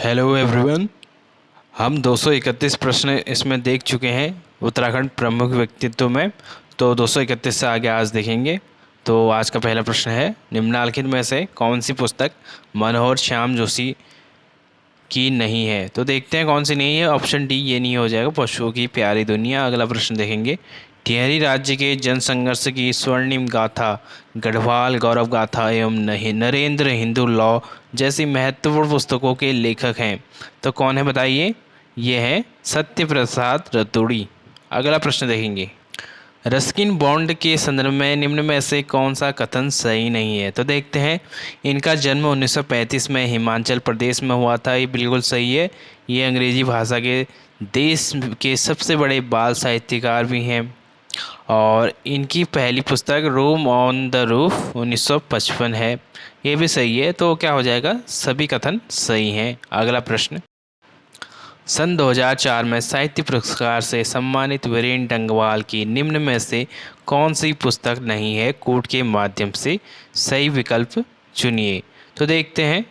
Hello everyone. हम 231 प्रश्न इसमें देख चुके हैं उत्तराखंड प्रमुख व्यक्तित्व में। तो 231 से आगे आज देखेंगे। तो आज का पहला प्रश्न है, निम्नलिखित में से कौन सी पुस्तक मनोहर श्याम जोशी की नहीं है। तो देखते हैं कौन सी नहीं है। ऑप्शन डी ये नहीं हो जाएगा, पशुओं की प्यारी दुनिया। अगला प्रश्न देखेंगे, टिहरी राज्य के जन संघर्ष की स्वर्णिम गाथा, गढ़वाल गौरव गाथा एवं नरेंद्र हिंदू लॉ जैसी महत्वपूर्ण पुस्तकों के लेखक हैं। तो कौन है बताइए। ये है सत्य प्रसाद रतूड़ी। अगला प्रश्न देखेंगे, रस्किन बॉन्ड के संदर्भ में निम्न में से कौन सा कथन सही नहीं है। तो देखते हैं, इनका जन्म 1935 में हिमाचल प्रदेश में हुआ था। ये बिल्कुल सही है। ये अंग्रेजी भाषा के देश के सबसे बड़े बाल साहित्यकार भी हैं। और इनकी पहली पुस्तक रूम ऑन द रूफ 1955 है। ये भी सही है। तो क्या हो जाएगा, सभी कथन सही हैं। अगला प्रश्न, सन 2004 में साहित्य पुरस्कार से सम्मानित वीरेन डंगवाल की निम्न में से कौन सी पुस्तक नहीं है। कोड के माध्यम से सही विकल्प चुनिए। तो देखते हैं,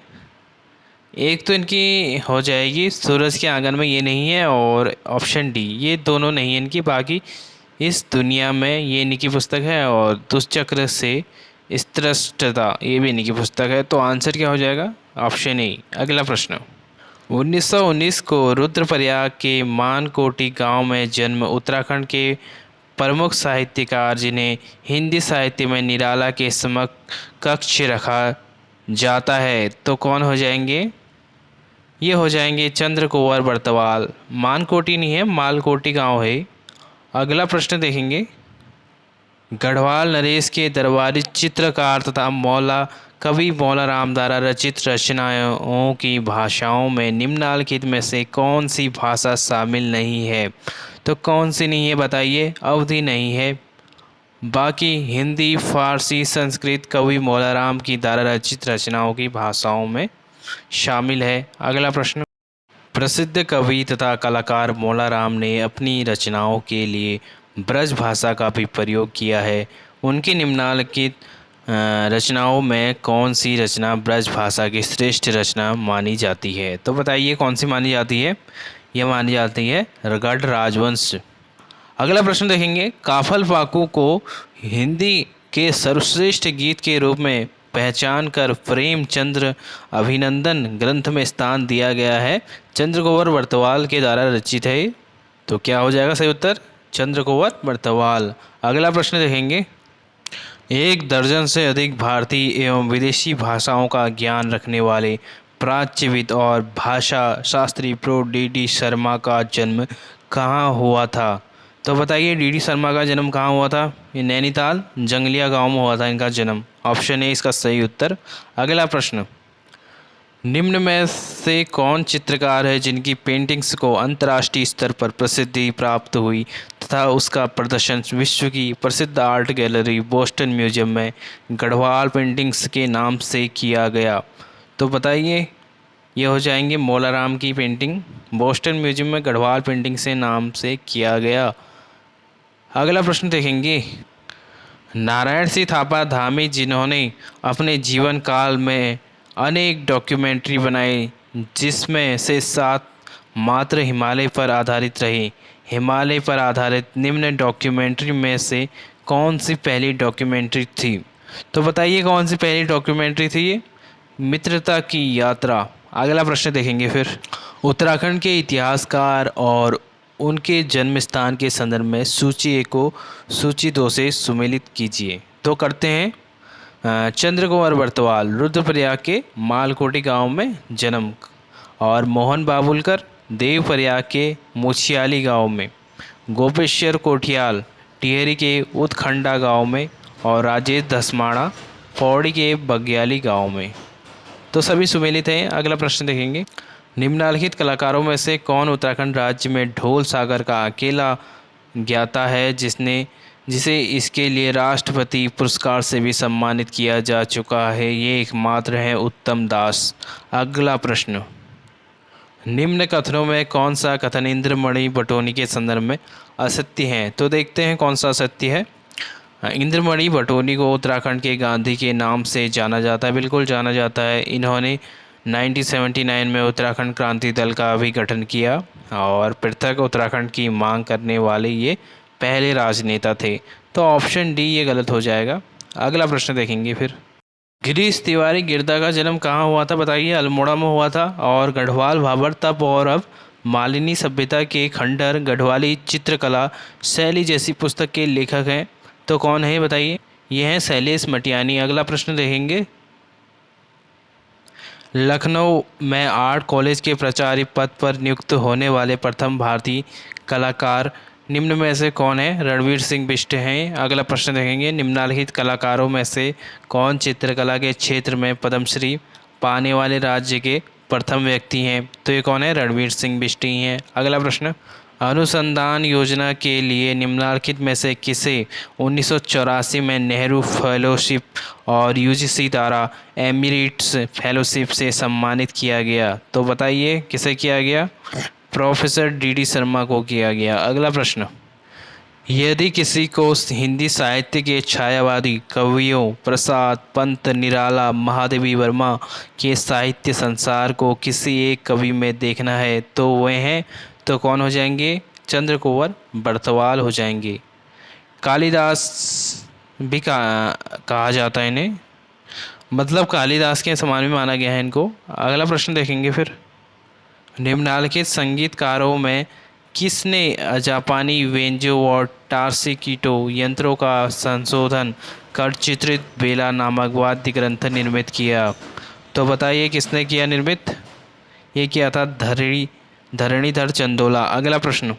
एक तो इनकी हो जाएगी सूरज के आंगन में, ये नहीं है। और ऑप्शन डी ये दोनों नहीं है इनकी। बाकी इस दुनिया में ये इन्हीं की पुस्तक है। और दुष्चक्र से स्त्रष्टता ये भी इन्हीं की पुस्तक है। तो आंसर क्या हो जाएगा, ऑप्शन ए। अगला प्रश्न, 1919 को रुद्रप्रयाग के मानकोटी गांव में जन्म उत्तराखंड के प्रमुख साहित्यकार जिन्हें हिंदी साहित्य में निराला के समकक्ष रखा जाता है। तो कौन हो जाएंगे, ये हो जाएंगे चंद्र कुंवर बर्तवाल। मानकोटी नहीं है, मालकोटी गांव है। अगला प्रश्न देखेंगे, गढ़वाल नरेश के दरबारी चित्रकार तथा मौला कवि मौला राम द्वारा रचित रचनाओं की भाषाओं में निम्नलिखित में से कौन सी भाषा शामिल नहीं है। तो कौन सी नहीं है बताइए। अवधी नहीं है, बाकी हिंदी, फारसी, संस्कृत कवि मौला राम की द्वारा रचित रचनाओं की भाषाओं में शामिल है। अगला प्रश्न, प्रसिद्ध कवि तथा कलाकार मौला राम ने अपनी रचनाओं के लिए ब्रज भाषा का भी प्रयोग किया है। उनकी निम्नलिखित रचनाओं में कौन सी रचना ब्रज भाषा की श्रेष्ठ रचना मानी जाती है। तो बताइए कौन सी मानी जाती है। यह मानी जाती है गढ़ राजवंश। अगला प्रश्न देखेंगे, काफल पाकू को हिंदी के सर्वश्रेष्ठ गीत के रूप में पहचान कर प्रेमचंद्र अभिनंदन ग्रंथ में स्थान दिया गया है। चंद्रकुंवर बर्तवाल के द्वारा रचित है। तो क्या हो जाएगा सही उत्तर, चंद्रकुंवर बर्तवाल। अगला प्रश्न देखेंगे, एक दर्जन से अधिक भारतीय एवं विदेशी भाषाओं का ज्ञान रखने वाले प्राच्यविद और भाषा शास्त्री प्रो डी शर्मा का जन्म कहाँ हुआ था। तो बताइए, डी शर्मा का जन्म कहाँ हुआ था। ये नैनीताल जंगलिया गांव में हुआ था इनका जन्म। ऑप्शन ए इसका सही उत्तर। अगला प्रश्न, निम्न में से कौन चित्रकार है जिनकी पेंटिंग्स को अंतर्राष्ट्रीय स्तर पर प्रसिद्धि प्राप्त हुई तथा उसका प्रदर्शन विश्व की प्रसिद्ध आर्ट गैलरी बोस्टन म्यूजियम में गढ़वाल पेंटिंग्स के नाम से किया गया। तो बताइए, ये हो जाएंगे मौलाराम की पेंटिंग बोस्टन म्यूजियम में गढ़वाल पेंटिंग से नाम से किया गया। अगला प्रश्न देखेंगे, नारायण सिंह थापा धामी जिन्होंने अपने जीवन काल में अनेक डॉक्यूमेंट्री बनाई जिसमें से 7 मात्र हिमालय पर आधारित रही। हिमालय पर आधारित निम्न डॉक्यूमेंट्री में से कौन सी पहली डॉक्यूमेंट्री थी। तो बताइए कौन सी पहली डॉक्यूमेंट्री थी ये, मित्रता की यात्रा। अगला प्रश्न देखेंगे फिर, उत्तराखंड के इतिहासकार और उनके जन्म स्थान के संदर्भ में सूची 1 को सूची 2 से सुमेलित कीजिए। तो करते हैं, चंद्रकुंवर बर्तवाल रुद्रप्रयाग के मालकोटी गांव में जन्म, और मोहन बाबुलकर देवप्रयाग के मुछियाली गांव में, गोपेश्वर कोठियाल टिहरी के उत्खंडा गांव में, और राजेश धसमाणा पौड़ी के बग्याली गांव में। तो सभी सुमेलित हैं। अगला प्रश्न देखेंगे, निम्नलिखित कलाकारों में से कौन उत्तराखंड राज्य में ढोल सागर का अकेला ज्ञाता है जिसे इसके लिए राष्ट्रपति पुरस्कार से भी सम्मानित किया जा चुका है। ये एकमात्र है उत्तम दास। अगला प्रश्न, निम्न कथनों में कौन सा कथन इंद्रमणि बटोनी के संदर्भ में असत्य है। तो देखते हैं कौन सा असत्य है। इंद्रमणि बटोनी को उत्तराखंड के गांधी के नाम से जाना जाता है, बिल्कुल जाना जाता है। इन्होंने 1979 में उत्तराखंड क्रांति दल का भी गठन किया और पृथक उत्तराखंड की मांग करने वाले ये पहले राजनेता थे। तो ऑप्शन डी ये गलत हो जाएगा। अगला प्रश्न देखेंगे फिर। गिरीश तिवारी गिरदा का जन्म कहाँ हुआ था बताइए। अल्मोड़ा में हुआ था। और गढ़वाल भाबर तप और अब मालिनी सभ्यता के खंडहर गढ़वाली चित्रकला शैली जैसी पुस्तक के लेखक हैं। तो कौन है बताइए। ये हैं शैलेश मटियानी। अगला प्रश्न देखेंगे। लखनऊ में आर्ट कॉलेज के प्राचार्य पद पर नियुक्त होने वाले प्रथम भारतीय कलाकार निम्न में से कौन है। रणवीर सिंह बिष्ट हैं। अगला प्रश्न देखेंगे। निम्नलिखित कलाकारों में से कौन चित्रकला के क्षेत्र में पद्मश्री पाने वाले राज्य के प्रथम व्यक्ति हैं। तो ये कौन है। रणवीर सिंह बिष्ट ही हैं। अगला प्रश्न। अनुसंधान योजना के लिए निम्नलिखित में से किसे 1984 में नेहरू फेलोशिप और यूजीसी द्वारा एमिरेट्स फेलोशिप से सम्मानित किया गया। तो बताइए किसे किया गया। प्रोफेसर डी शर्मा को किया गया। अगला प्रश्न। यदि किसी को हिंदी साहित्य के छायावादी कवियों प्रसाद पंत निराला महादेवी वर्मा के साहित्य संसार को किसी एक कवि में देखना है तो वह हैं। तो कौन हो जाएंगे। चंद्रकुंवर बरतवाल हो जाएंगे। कालिदास भी कहा जाता है इन्हें, मतलब कालिदास के समान भी माना गया है इनको। अगला प्रश्न देखेंगे फिर। निम्नलिखित संगीतकारों में किसने जापानी वेंजो और टार्सिकिटो यंत्रों का संशोधन कर चित्रित बेला नामक वाद्य ग्रंथ निर्मित किया। तो बताइए किसने किया निर्मित। ये किया था धरणीधर चंदोला। अगला प्रश्न।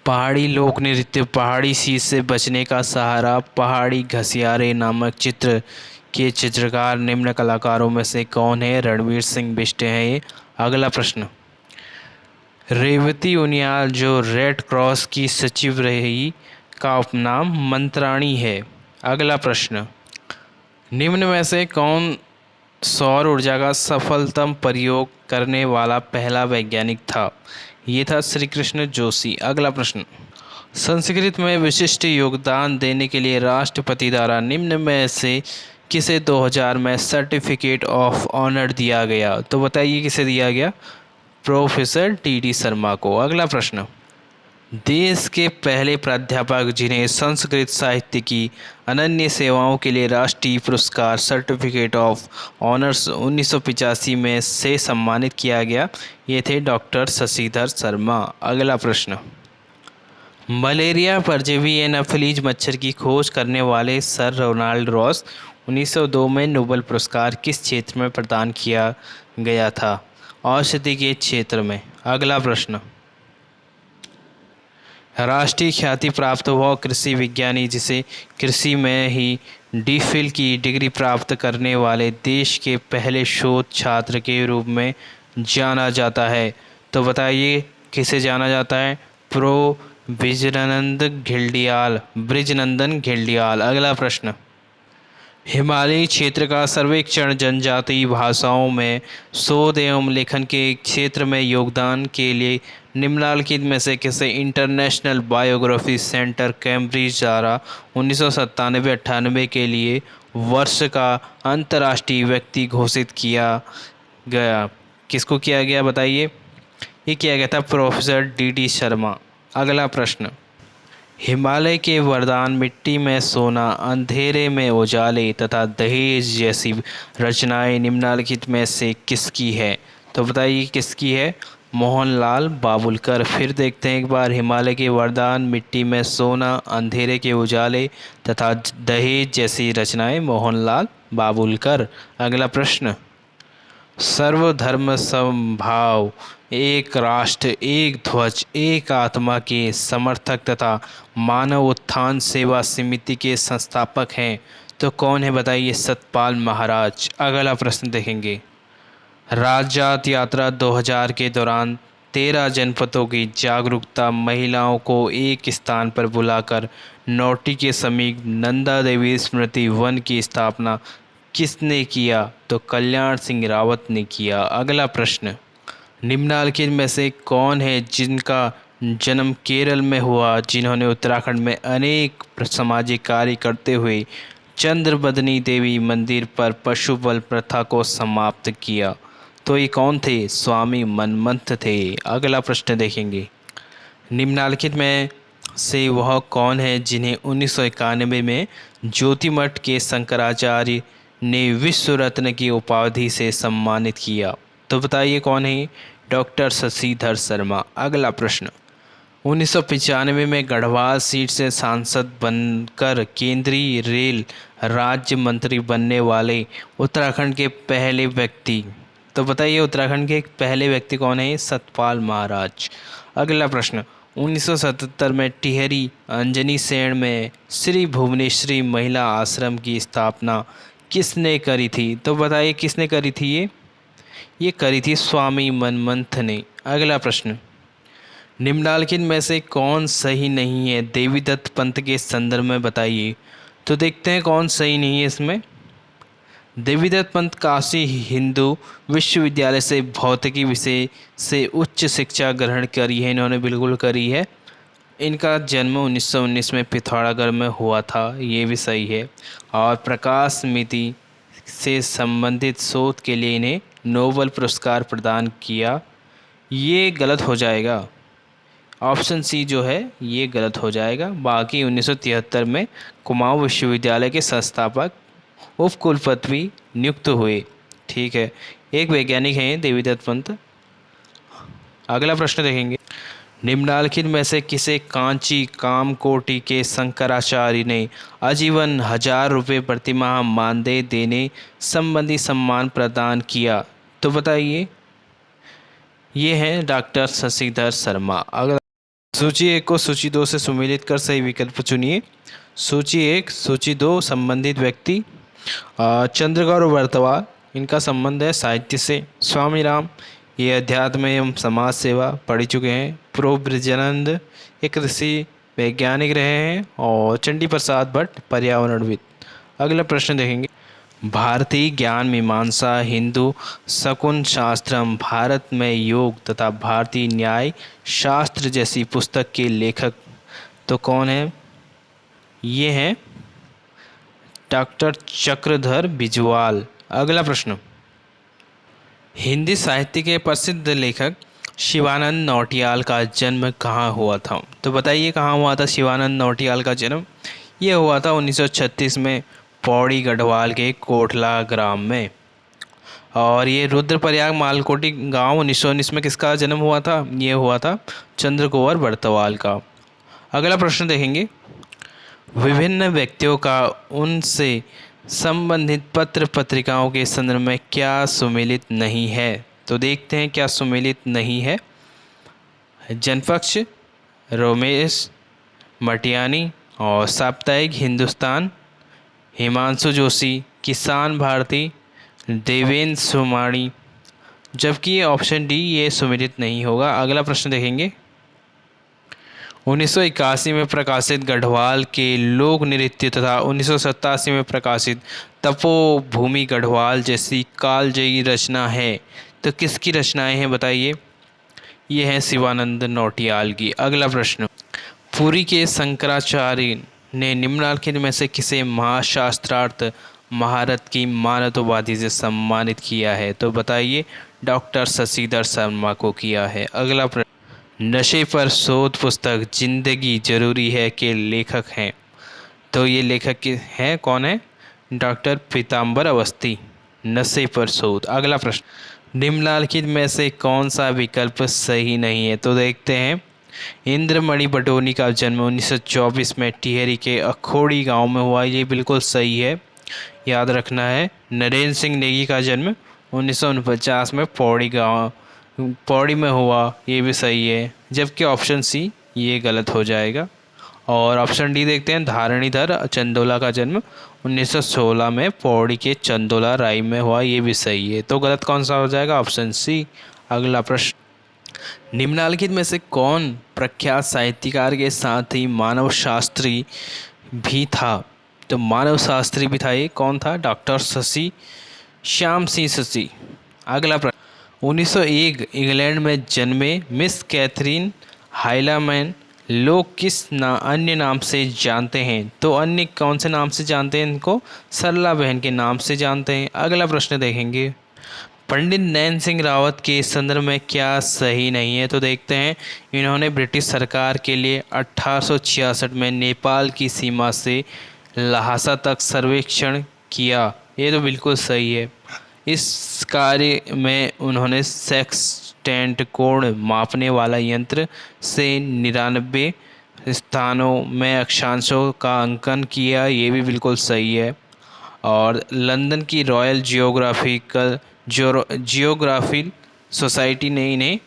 पहाड़ी लोक नृत्य पहाड़ी शीश से बचने का सहारा पहाड़ी घसियारे नामक चित्र के चित्रकार निम्न कलाकारों में से कौन है। रणवीर सिंह बिष्ट है ये। अगला प्रश्न। रेवती उनियाल जो रेड क्रॉस की सचिव रही का उपनाम मंत्राणी है। अगला प्रश्न। निम्न में से कौन सौर ऊर्जा का सफलतम प्रयोग करने वाला पहला वैज्ञानिक था। ये था श्री कृष्ण जोशी। अगला प्रश्न। संस्कृत में विशिष्ट योगदान देने के लिए राष्ट्रपति द्वारा निम्न में से किसे 2000 में सर्टिफिकेट ऑफ ऑनर दिया गया। तो बताइए किसे दिया गया। प्रोफेसर डी शर्मा को। अगला प्रश्न। देश के पहले प्राध्यापक जिन्हें संस्कृत साहित्य की अनन्य सेवाओं के लिए राष्ट्रीय पुरस्कार सर्टिफिकेट ऑफ ऑनर्स 1985 में से सम्मानित किया गया, ये थे डॉक्टर शशिधर शर्मा। अगला प्रश्न। मलेरिया परजीवी एनाफिलीज मच्छर की खोज करने वाले सर रोनाल्ड रॉस 1902 में नोबेल पुरस्कार किस क्षेत्र में प्रदान किया गया था। औषधि के क्षेत्र में। अगला प्रश्न। राष्ट्रीय ख्याति प्राप्त हुआ कृषि विज्ञानी जिसे कृषि में ही डीफिल की डिग्री प्राप्त करने वाले देश के पहले शोध छात्र के रूप में जाना जाता है। तो बताइए किसे जाना जाता है। प्रो ब्रिजनंदन घिल्डियाल। अगला प्रश्न। हिमालयी क्षेत्र का सर्वेक्षण जनजातीय भाषाओं में शोध एवं लेखन के क्षेत्र में योगदान के लिए निम्नलिखित में से किसे इंटरनेशनल बायोग्राफी सेंटर कैम्ब्रिज द्वारा 1997-98 के लिए वर्ष का अंतर्राष्ट्रीय व्यक्ति घोषित किया गया। किसको किया गया बताइए। ये किया गया था प्रोफेसर डी शर्मा। अगला प्रश्न। हिमालय के वरदान मिट्टी में सोना अंधेरे में उजाले तथा दहेज जैसी रचनाएं निम्नलिखित में से किसकी है। तो बताइए किसकी है। मोहनलाल बाबुलकर। फिर देखते हैं एक बार। हिमालय के वरदान मिट्टी में सोना अंधेरे के उजाले तथा दहेज जैसी रचनाएं मोहनलाल बाबुलकर। अगला प्रश्न। सर्वधर्म समभाव एक राष्ट्र एक ध्वज एक आत्मा के समर्थक तथा मानव उत्थान सेवा समिति के संस्थापक हैं। तो कौन है बताइए। सतपाल महाराज। अगला प्रश्न देखेंगे। राजजात यात्रा 2000 के दौरान 13 जनपदों की जागरूकता महिलाओं को एक स्थान पर बुलाकर नौटी के समीप नंदा देवी स्मृति वन की स्थापना किसने किया। तो कल्याण सिंह रावत ने किया। अगला प्रश्न। निम्नलिखित में से कौन है जिनका जन्म केरल में हुआ जिन्होंने उत्तराखंड में अनेक सामाजिक कार्य करते हुए चंद्रबदनी देवी मंदिर पर पशु बल प्रथा को समाप्त किया। तो ये कौन थे? स्वामी मनमंथ थे। अगला प्रश्न देखेंगे, निम्नलिखित में से वह कौन है जिन्हें 1991 में ज्योतिमठ के शंकराचार्य ने विश्व रत्न की उपाधि से सम्मानित किया? तो बताइए कौन है? डॉक्टर शशिधर शर्मा। अगला प्रश्न, 1995 में गढ़वाल सीट से सांसद बनकर केंद्रीय रेल राज्य मंत्री बनने वाले उत्तराखंड के पहले व्यक्ति, तो बताइए उत्तराखंड के पहले व्यक्ति कौन है? सतपाल महाराज। अगला प्रश्न, 1977 में टिहरी अंजनी सेण में श्री भुवनेश्वरी महिला आश्रम की स्थापना किसने करी थी? तो बताइए किसने करी थी? ये करी थी स्वामी मनमंथ ने। अगला प्रश्न, निम्नलिखित में से कौन सही नहीं है देवीदत्त पंथ के संदर्भ में बताइए? तो देखते हैं कौन सही नहीं है इसमें। देवीदत्त पंत काशी हिंदू विश्वविद्यालय से भौतिकी विषय से उच्च शिक्षा ग्रहण करी है, इन्होंने बिल्कुल करी है। इनका जन्म 1919 में पिथौरागढ़ में हुआ था, ये भी सही है। और प्रकाश मिति से संबंधित शोध के लिए इन्हें नोबेल पुरस्कार प्रदान किया, ये गलत हो जाएगा। ऑप्शन सी जो है ये गलत हो जाएगा। बाकी 1973 में कुमाऊं विश्वविद्यालय के संस्थापक उप कुलपति नियुक्त हुए। ठीक है, एक वैज्ञानिक हैं देवीदत्त पंत। अगला प्रश्न देखेंगे, निम्नलिखित में से किसे कांची कामकोटि के शंकराचार्य ने आजीवन 1000 रुपये प्रतिमाह मानदेय देने संबंधी सम्मान प्रदान किया? तो बताइए, ये हैं डॉक्टर शशिधर शर्मा। अगला, सूची 1 को सूची 2 से सुमेलित कर सही विकल्प चुनिए। सूची 1, सूची 2 संबंधित व्यक्ति, चंद्रगौर वर्तवाल, इनका संबंध है साहित्य से। स्वामी राम, ये अध्यात्म एवं समाज सेवा पढ़ चुके हैं। प्रो ब्रजानंद एक कृषि वैज्ञानिक रहे हैं। और चंडी प्रसाद भट्ट पर्यावरणविद। अगला प्रश्न देखेंगे, भारतीय ज्ञान मीमांसा हिंदू शकुन शास्त्रम भारत में योग तथा भारतीय न्याय शास्त्र जैसी पुस्तक के लेखक तो कौन है? ये हैं डॉक्टर चक्रधर बिजवाल। अगला प्रश्न, हिंदी साहित्य के प्रसिद्ध लेखक शिवानंद नौटियाल का जन्म कहाँ हुआ था? तो बताइए कहाँ हुआ था शिवानंद नौटियाल का जन्म? ये हुआ था 1936 में पौड़ी गढ़वाल के कोटला ग्राम में। और ये रुद्रप्रयाग मालकोटी गांव 1919 में किसका जन्म हुआ था? ये हुआ था चंद्रकुंवर बर्तवाल का। अगला प्रश्न देखेंगे, विभिन्न व्यक्तियों का उनसे संबंधित पत्र पत्रिकाओं के संदर्भ में क्या सुमेलित नहीं है? तो देखते हैं क्या सुमेलित नहीं है। जनपक्ष, रोमेश मटियानी और साप्ताहिक हिंदुस्तान, हिमांशु जोशी, किसान भारती, देवेंद्र सोमाणी, जबकि ये ऑप्शन डी ये सुमेलित नहीं होगा। अगला प्रश्न देखेंगे, 1981 में प्रकाशित गढ़वाल के लोक नृत्य तथा 1987 में प्रकाशित तपोभूमि गढ़वाल जैसी कालजयी रचना है, तो किसकी रचनाएं हैं बताइए? ये हैं शिवानंद नौटियाल की। अगला प्रश्न, पुरी के शंकराचार्य ने निम्नलिखित में से किसे महाशास्त्रार्थ महारत की मानद उपाधि से सम्मानित किया है? तो बताइए, डॉक्टर शशिधर शर्मा को किया है। अगला प्रश्न, नशे पर शोध पुस्तक जिंदगी जरूरी है के लेखक हैं, तो ये लेखक हैं कौन है? डॉक्टर पीताम्बर अवस्थी, नशे पर शोध। अगला प्रश्न, निम्नलिखित में से कौन सा विकल्प सही नहीं है? तो देखते हैं, इंद्रमणि बटोनी का जन्म 1924 में टिहरी के अखोड़ी गांव में हुआ, ये बिल्कुल सही है, याद रखना है। नरेंद्र सिंह नेगी का जन्म 1949 में पौड़ी में हुआ, ये भी सही है। जबकि ऑप्शन सी ये गलत हो जाएगा। और ऑप्शन डी देखते हैं, धारणीधर चंदोला का जन्म 1916 में पौड़ी के चंदोला राई में हुआ, ये भी सही है। तो गलत कौन सा हो जाएगा? Option C. अगला प्रश्न, निम्नलिखित में से कौन प्रख्यात साहित्यकार के साथ ही मानव शास्त्री भी था? तो मानव शास्त्री भी था, ये कौन था? डॉक्टर शशि श्याम सिंह शशि। अगला प्रश्न, 1901 इंग्लैंड में जन्मे मिस कैथरीन हाइलामैन लोग किस अन्य नाम से जानते हैं? तो अन्य कौन से नाम से जानते हैं इनको? सरला बहन के नाम से जानते हैं। अगला प्रश्न देखेंगे, पंडित नैन सिंह रावत के इस संदर्भ में क्या सही नहीं है, तो देखते हैं। इन्होंने ब्रिटिश सरकार के लिए 1866 में नेपाल की सीमा से लहासा तक सर्वेक्षण किया। ये तो बिल्कुल सही है। इस कार्य में उन्होंने सेक्सटेंट कोण मापने वाला यंत्र से 99 स्थानों में अक्षांशों का अंकन किया। ये भी बिल्कुल सही है। और लंदन की रॉयल जियोग्राफी सोसाइटी ने इन्हें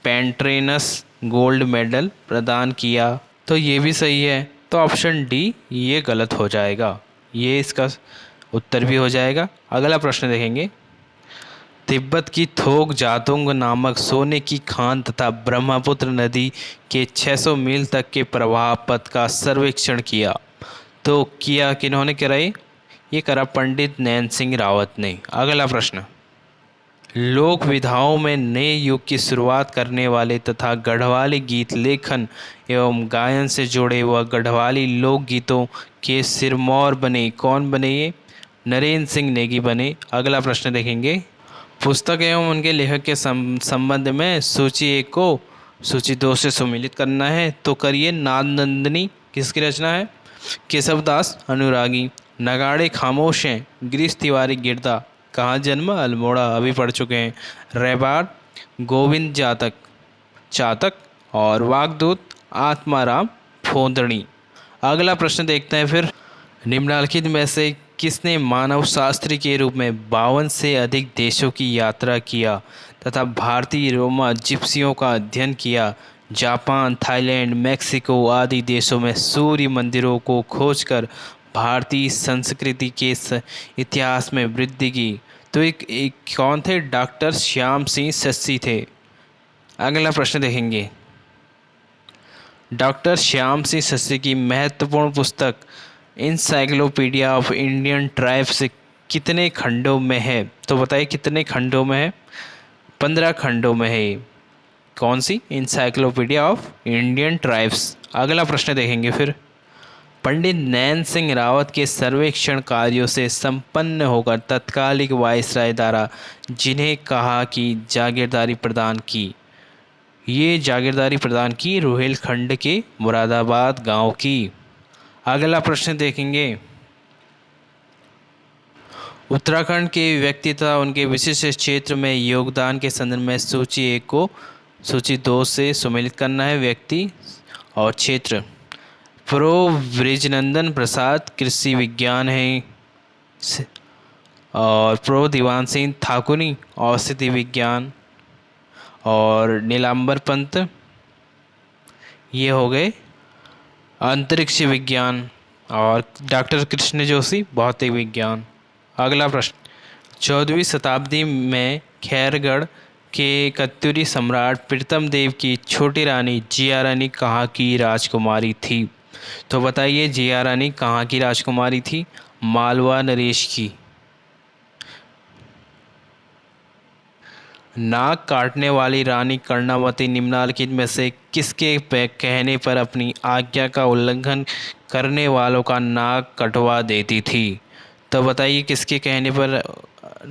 पेंट्रेनस गोल्ड मेडल प्रदान किया। तो ये भी सही है। तो ऑप्शन डी ये गलत हो जाएगा, ये इसका उत्तर भी हो जाएगा। अगला प्रश्न देखेंगे। तिब्बत की थोक जातोंग नामक सोने की खान तथा ब्रह्मपुत्र नदी के 600 मील तक के प्रवाह पथ का सर्वेक्षण किया। तो किया किन्होंने कराई? ये करा पंडित नैन सिंह रावत ने। अगला प्रश्न। लोक विधाओं में नए युग की शुरुआत करने वाले तथा गढ़वाली गीत लेखन एवं गायन से जुड़े हुए गढ़वाली लोकगीतों के सिरमौर बने। कौन बने ये? नरेंद्र सिंह नेगी बने। अगला प्रश्न देखेंगे। पुस्तक एवं उनके लेखक के संबंध में सूची 1 को सूची 2 से सम्मिलित करना है, तो करिए। नाद नंदिनी किसकी रचना है? केशवदास अनुरागी। नगाड़े खामोश हैं, गिरीश तिवारी गिरदा। कहाँ जन्म? अल्मोड़ा, अभी पढ़ चुके हैं। रैबार गोविंद चातक। और वागदूत आत्माराम फोंदणी। अगला प्रश्न देखते हैं फिर। निम्नलिखित में से किसने मानव शास्त्री के रूप में 52 से अधिक देशों की यात्रा किया तथा भारतीय रोमा जिप्सियों का अध्ययन किया? जापान, थाईलैंड, मैक्सिको आदि देशों में सूर्य मंदिरों को खोजकर भारतीय संस्कृति के इतिहास में वृद्धि की। तो एक कौन थे? डॉक्टर श्याम सिंह सस्सी थे। अगला प्रश्न देखेंगे। डॉक्टर श्याम सिंह सस्सी की महत्वपूर्ण पुस्तक इंसाइक्लोपीडिया ऑफ इंडियन ट्राइब्स कितने खंडों में है? तो बताइए कितने खंडों में है? 15 खंडों में है। कौन सी? Encyclopedia of Indian tribes. अगला प्रश्न देखेंगे फिर। पंडित नैन सिंह रावत के सर्वेक्षण कार्यों से संपन्न होकर तत्कालिक वायसराय द्वारा जिन्हें कहा कि जागीरदारी प्रदान की, ये जागीरदारी प्रदान की रुहेलखंड के मुरादाबाद गांव की। अगला प्रश्न देखेंगे। उत्तराखंड के व्यक्ति तथा उनके विशिष्ट क्षेत्र में योगदान के संदर्भ में सूची 1 को सूची 2 से सम्मिलित करना है। व्यक्ति और क्षेत्र। प्रो ब्रिजनंदन प्रसाद कृषि विज्ञान है। और प्रो दीवान सिंह ठाकुरी औषधि विज्ञान। और नीलांबर पंत ये हो गए अंतरिक्ष विज्ञान। और डॉक्टर कृष्ण जोशी भौतिक विज्ञान। अगला प्रश्न। 14वीं शताब्दी में खैरगढ़ के कत्यूरी सम्राट प्रीतम देव की छोटी रानी जिया रानी कहाँ की राजकुमारी थी? तो बताइए जिया रानी कहाँ की राजकुमारी थी? मालवा नरेश की। नाक काटने वाली रानी कर्णावती निम्नलिखित में से किसके कहने पर अपनी आज्ञा का उल्लंघन करने वालों का नाक कटवा देती थी? तो बताइए किसके कहने पर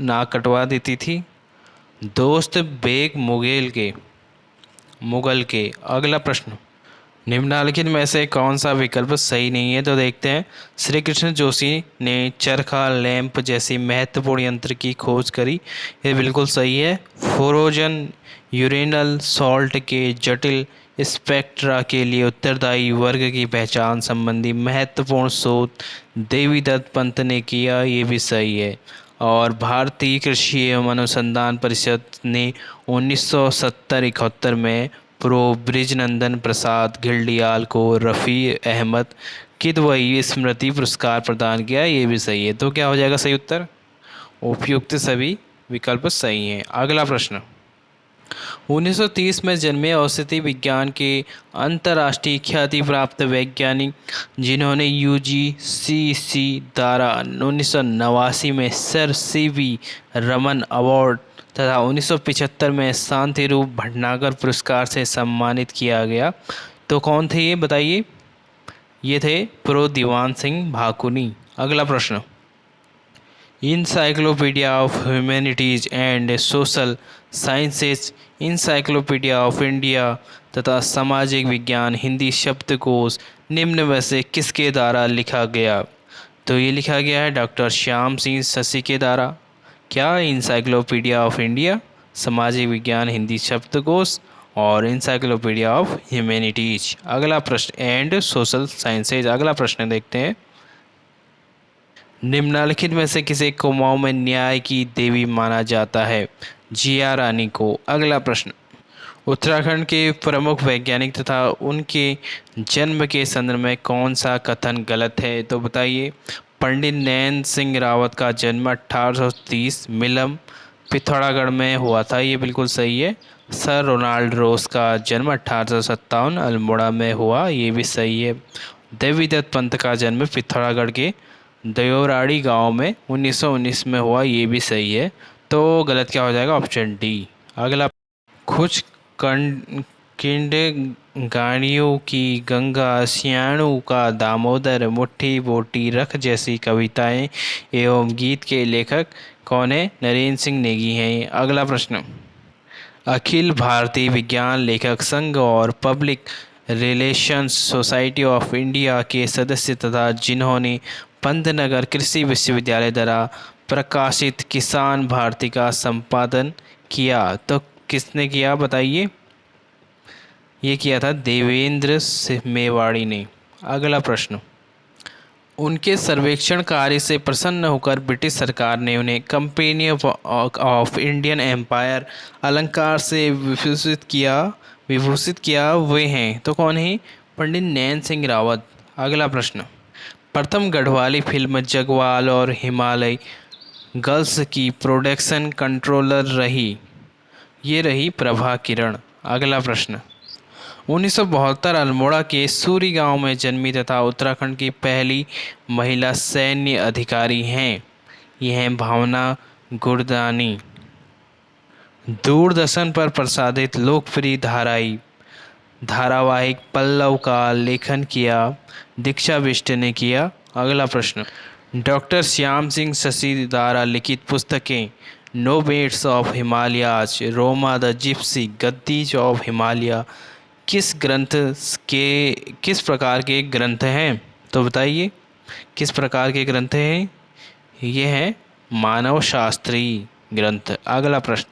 नाक कटवा देती थी? दोस्त बेग मुगल के। अगला प्रश्न। निम्नलिखित में से कौन सा विकल्प सही नहीं है? तो देखते हैं। श्री कृष्ण जोशी ने चरखा लैंप जैसी महत्वपूर्ण यंत्र की खोज करी। ये बिल्कुल सही है। फ्रोजन यूरेनल सॉल्ट के जटिल स्पेक्ट्रा के लिए उत्तरदायी वर्ग की पहचान संबंधी महत्वपूर्ण शोध देवीदत्त पंत ने किया। ये भी सही है। और भारतीय कृषि एवं अनुसंधान परिषद ने 1970-71 में प्रो ब्रिजनंदन प्रसाद घिल्डियाल को रफ़ी अहमद किदवई स्मृति पुरस्कार प्रदान किया। ये भी सही है। तो क्या हो जाएगा सही उत्तर? उपयुक्त सभी विकल्प सही हैं। अगला प्रश्न। 1930 में जन्मे औषधि विज्ञान के अंतर्राष्ट्रीय ख्याति प्राप्त वैज्ञानिक जिन्होंने UGCC द्वारा 1989 में सर CV रमन अवार्ड तथा 1975 में शांति रूप भटनागर पुरस्कार से सम्मानित किया गया, तो कौन थे ये बताइए? ये थे प्रो दीवान सिंह भाकुनी। अगला प्रश्न। Encyclopedia of humanities and social sciences, encyclopedia of India तथा सामाजिक विज्ञान हिंदी शब्दकोश निम्न में से किसके द्वारा लिखा गया? तो ये लिखा गया है डॉक्टर श्याम सिंह शशि के द्वारा। क्या? इंसाइक्लोपीडिया ऑफ इंडिया, सामाजिक विज्ञान हिंदी शब्दकोश और इंसाइक्लोपीडिया ऑफ ह्यूमैनिटीज। अगला प्रश्न, एंड सोशल साइंसेज। अगला प्रश्न देखते हैं। निम्नलिखित में से किसे कुमाऊं में न्याय की देवी माना जाता है? जिया रानी को। अगला प्रश्न, उत्तराखंड के प्रमुख वैज्ञानिक तथा उनके जन्म के संदर्भ में कौन सा कथन गलत है? तो बताइए। पंडित नैन सिंह रावत का जन्म 1830 मिलम पिथौरागढ़ में हुआ था, ये बिल्कुल सही है। सर रोनाल्ड रोस का जन्म 1857 अल्मोड़ा में हुआ, ये भी सही है। देवीदत्त पंत का जन्म पिथौरागढ़ के दयोराड़ी गांव में 1919 में हुआ, ये भी सही है। तो गलत क्या हो जाएगा? Option D. अगला, कुछ किंड गाड़ियों की गंगा, सियाणु का दामोदर, मुट्ठी बोटी रख जैसी कविताएं एवं गीत के लेखक कौन है? नरेंद्र सिंह नेगी हैं। अगला प्रश्न, अखिल भारतीय विज्ञान लेखक संघ और public relations society of India के सदस्य तथा जिन्होंने पंतनगर कृषि विश्वविद्यालय द्वारा प्रकाशित किसान भारती का संपादन किया, तो किसने किया बताइए? ये किया था देवेंद्र सिंह मेवाड़ी ने। अगला प्रश्न, उनके सर्वेक्षण कार्य से प्रसन्न होकर ब्रिटिश सरकार ने उन्हें कंपनी ऑफ इंडियन एम्पायर अलंकार से विभूषित किया वे हैं, तो कौन है? पंडित नैन सिंह रावत। अगला प्रश्न, प्रथम गढ़वाली फिल्म जगवाल और हिमालय गर्ल्स की प्रोडक्शन कंट्रोलर रही, ये रही प्रभा किरण। अगला प्रश्न, 1972 अल्मोड़ा के सूरी गांव में जन्मी तथा उत्तराखंड की पहली महिला सैन्य अधिकारी हैं, ये हैं भावना गुरदानी। दूरदर्शन पर प्रसारित लोकप्रिय धारावाहिक पल्लव का लेखन किया दीक्षा बिष्ट ने किया। अगला प्रश्न, डॉक्टर श्याम सिंह शशि द्वारा लिखित पुस्तकें nomads of Himalayas, Roma the gypsy, Gaddis of Himalaya किस प्रकार के ग्रंथ हैं? तो बताइए किस प्रकार के ग्रंथ हैं? ये हैं मानव शास्त्रीय ग्रंथ। अगला प्रश्न,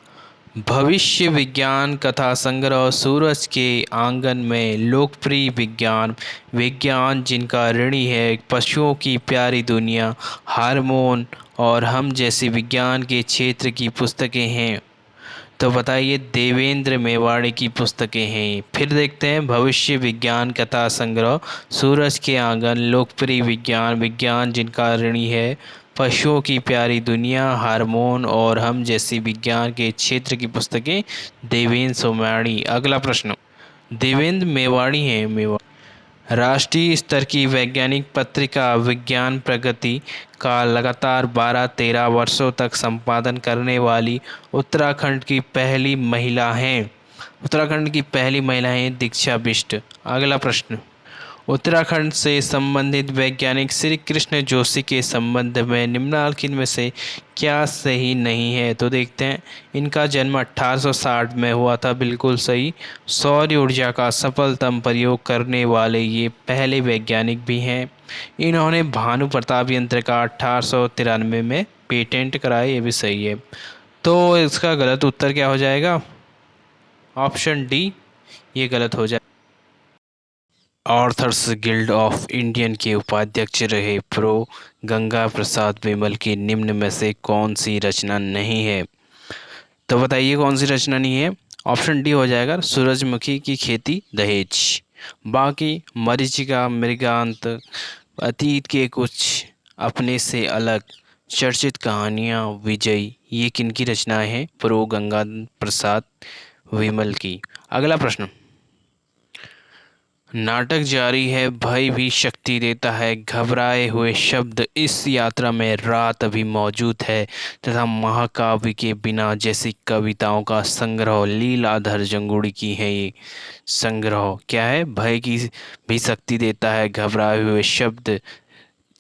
भविष्य विज्ञान कथा संग्रह सूरज के आंगन में लोकप्रिय विज्ञान विज्ञान जिनका ऋणी है, पशुओं की प्यारी दुनिया, हार्मोन और हम जैसी विज्ञान के क्षेत्र की पुस्तकें हैं, तो बताइए देवेंद्र मेवाड़ी की पुस्तकें हैं। फिर देखते हैं, भविष्य विज्ञान कथा संग्रह सूरज के आंगन, लोकप्रिय विज्ञान विज्ञान जिनका ऋणी है, पशुओं की प्यारी दुनिया, हार्मोन और हम जैसी विज्ञान के क्षेत्र की पुस्तकें देवेंद्र मेवाड़ी। अगला प्रश्न, देवेंद्र मेवाड़ी हैं राष्ट्रीय स्तर की वैज्ञानिक पत्रिका विज्ञान प्रगति का लगातार 12-13 वर्षों तक संपादन करने वाली उत्तराखंड की पहली महिला हैं। उत्तराखंड की पहली महिला हैं दीक्षा बिष्ट। अगला प्रश्न, उत्तराखंड से संबंधित वैज्ञानिक श्री कृष्ण जोशी के संबंध में निम्नलिखित में से क्या सही नहीं है? तो देखते हैं, इनका जन्म 1860 में हुआ था, बिल्कुल सही। सौर ऊर्जा का सफलतम प्रयोग करने वाले ये पहले वैज्ञानिक भी हैं। इन्होंने भानु प्रताप यंत्र का 1893 में पेटेंट कराया, ये भी सही है। तो इसका गलत उत्तर क्या हो जाएगा? ऑप्शन डी, ये गलत हो जाएगा। ऑर्थर्स गिल्ड ऑफ इंडियन के उपाध्यक्ष रहे प्रो गंगा प्रसाद विमल की निम्न में से कौन सी रचना नहीं है? तो बताइए कौन सी रचना नहीं है? ऑप्शन डी हो जाएगा सूरजमुखी की खेती दहेज। बाकी मरीचिका, मृगांक, अतीत के कुछ अपने से अलग, चर्चित कहानियाँ, विजय, ये किन की रचनाएं हैं? प्रो गंगा प्रसाद विमल की। अगला प्रश्न, नाटक जारी है, भय भी शक्ति देता है, घबराए हुए शब्द, इस यात्रा में रात अभी मौजूद है तथा महाकाव्य के बिना जैसी कविताओं का संग्रह लीलाधर जंगुड़ी की है। ये संग्रह क्या है? भय की भी शक्ति देता है, घबराए हुए शब्द,